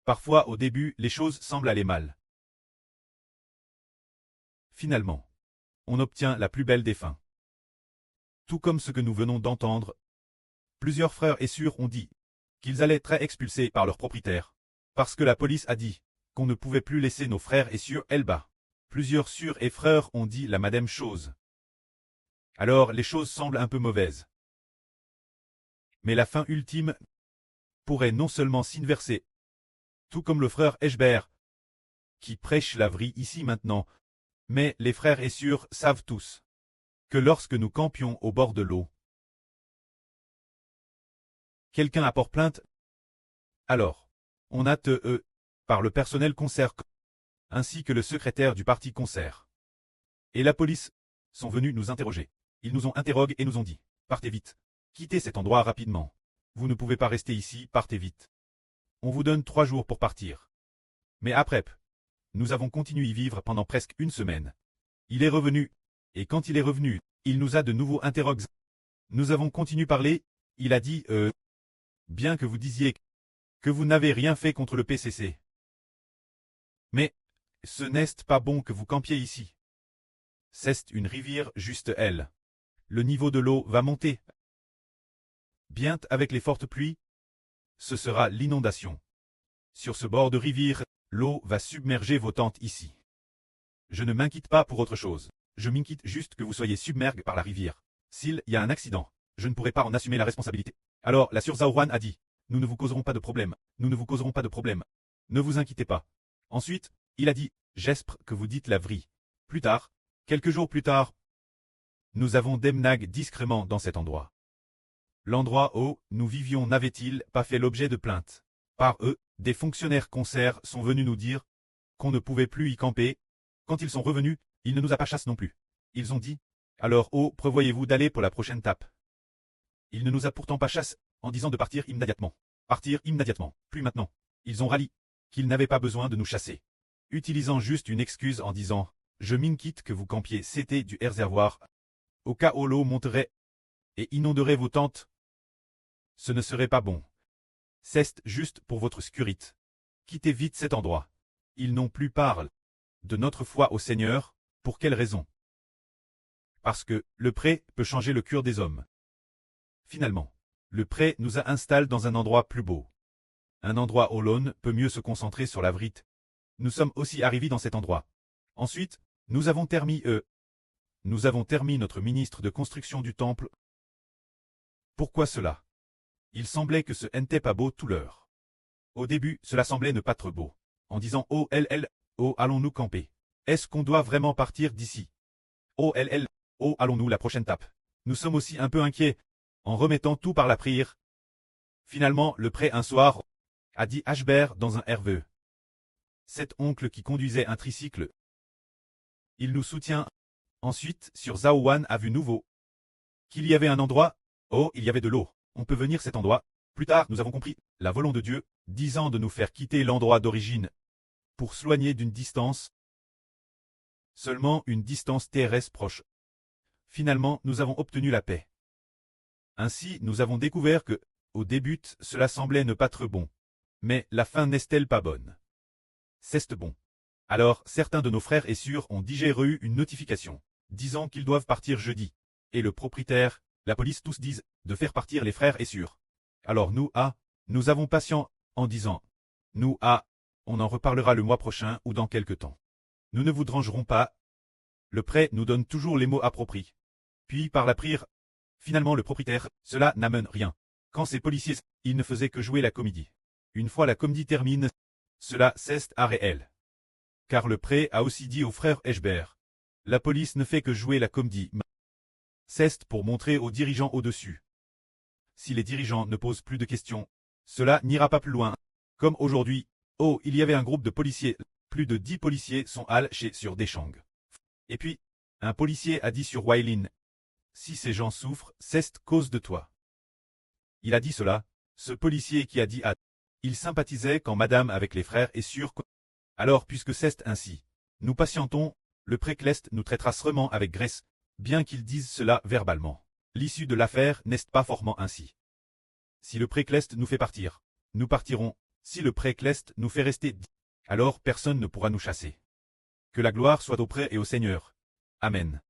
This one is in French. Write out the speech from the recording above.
Parfois, au début, les choses semblent aller mal. Finalement, on obtient la plus belle des fins. Tout comme ce que nous venons d'entendre, plusieurs frères et sœurs ont dit qu'ils allaient être expulsés par leur propriétaire, parce que la police a dit qu'on ne pouvait plus laisser nos frères et sœurs Elba. Plusieurs sœurs et frères ont dit la même chose. Alors les choses semblent un peu mauvaises. Mais la fin ultime pourrait non seulement s'inverser, tout comme le frère Eshbert, qui prêche la vraie ici maintenant, mais les frères et sœurs savent tous que lorsque nous campions au bord de l'eau, quelqu'un apporte plainte. Alors, on a par le personnel concert, ainsi que le secrétaire du parti concert. Et la police sont venus nous interroger. Ils nous ont interrogés et nous ont dit « Partez vite. Quittez cet endroit rapidement. Vous ne pouvez pas rester ici, partez vite. On vous donne 3 jours pour partir. » Mais après, nous avons continué y vivre pendant presque une semaine. Il est revenu, et quand il est revenu, il nous a de nouveau interrogés. Nous avons continué à parler, il a dit bien que vous disiez que vous n'avez rien fait contre le PCC. Mais, ce n'est pas bon que vous campiez ici. C'est une rivière juste elle. Le niveau de l'eau va monter. Bien avec les fortes pluies, ce sera l'inondation. Sur ce bord de rivière, l'eau va submerger vos tentes ici. Je ne m'inquiète pas pour autre chose. Je m'inquiète juste que vous soyez submergés par la rivière. S'il y a un accident, je ne pourrai pas en assumer la responsabilité. Alors la sœur Zaoran a dit, nous ne vous causerons pas de problème, nous ne vous causerons pas de problème. Ne vous inquiétez pas. Ensuite, il a dit, j'espère que vous dites la vraie. Plus tard, quelques jours plus tard, nous avons déménagé discrètement dans cet endroit. L'endroit où nous vivions n'avait-il pas fait l'objet de plaintes. Par eux, des fonctionnaires concert sont venus nous dire qu'on ne pouvait plus y camper. Quand ils sont revenus, il ne nous a pas chassés non plus. Ils ont dit, alors prévoyez-vous d'aller pour la prochaine tape. Il ne nous a pourtant pas chassés en disant de partir immédiatement. Partir immédiatement, plus maintenant. Ils ont rallié qu'ils n'avaient pas besoin de nous chasser. Utilisant juste une excuse en disant, je m'inquiète que vous campiez c'était du réservoir. Au cas où l'eau monterait et inonderait vos tentes. Ce ne serait pas bon. C'est juste pour votre sécurité. Quittez vite cet endroit. Ils n'ont plus parlé de notre foi au Seigneur. Pour quelle raison? Parce que le prêt peut changer le cœur des hommes. Finalement, le prêt nous a installés dans un endroit plus beau. Un endroit où l'on peut mieux se concentrer sur la vérité. Nous sommes aussi arrivés dans cet endroit. Ensuite, nous avons terminé notre ministre de construction du temple. Pourquoi cela? Il semblait que ce n'était pas beau tout l'heure. Au début, cela semblait ne pas être beau. En disant oh allons-nous camper? Est-ce qu'on doit vraiment partir d'ici? Oh allons-nous la prochaine tape? Nous sommes aussi un peu inquiets, en remettant tout par la prière. Finalement, le prêt un soir, a dit Ashbert dans un RVE. Cet oncle qui conduisait un tricycle. Il nous soutient. Ensuite, sur Zaowan a vu nouveau qu'il y avait un endroit. Oh, il y avait de l'eau. On peut venir cet endroit. Plus tard, nous avons compris la volonté de Dieu, disant de nous faire quitter l'endroit d'origine pour s'éloigner d'une distance. Seulement une distance terrestre proche. Finalement, nous avons obtenu la paix. Ainsi, nous avons découvert que, au début, cela semblait ne pas être bon. Mais la fin n'est-elle pas bonne? C'est bon. Alors, certains de nos frères et sœurs ont digéré une notification, disant qu'ils doivent partir jeudi. Et le propriétaire, la police tous disent, de faire partir les frères et sœurs. Alors nous avons patient, en disant, on en reparlera le mois prochain ou dans quelque temps. Nous ne vous dérangerons pas. Le prêt nous donne toujours les mots appropriés. Puis par la prière, finalement le propriétaire, cela n'amène rien. Quand ces policiers, ils ne faisaient que jouer la comédie. Une fois la comédie termine, cela cesse à réel. Car le prêt a aussi dit au frère Eshbert, la police ne fait que jouer la comédie. C'est pour montrer aux dirigeants au-dessus. Si les dirigeants ne posent plus de questions, cela n'ira pas plus loin. Comme aujourd'hui, il y avait un groupe de policiers, plus de 10 policiers sont allés sur Deschang. Et puis, un policier a dit sur Wailin, si ces gens souffrent, c'est cause de toi. Il a dit cela, ce policier qui a dit il sympathisait quand madame avec les frères est sûr que... Alors puisque c'est ainsi, nous patientons, le précleste nous traitera seulement avec grâce, bien qu'ils disent cela verbalement. L'issue de l'affaire n'est pas forcément ainsi. Si le précleste nous fait partir, nous partirons, Si le précleste nous fait rester, alors personne ne pourra nous chasser. Que la gloire soit au prêtre et au Seigneur. Amen.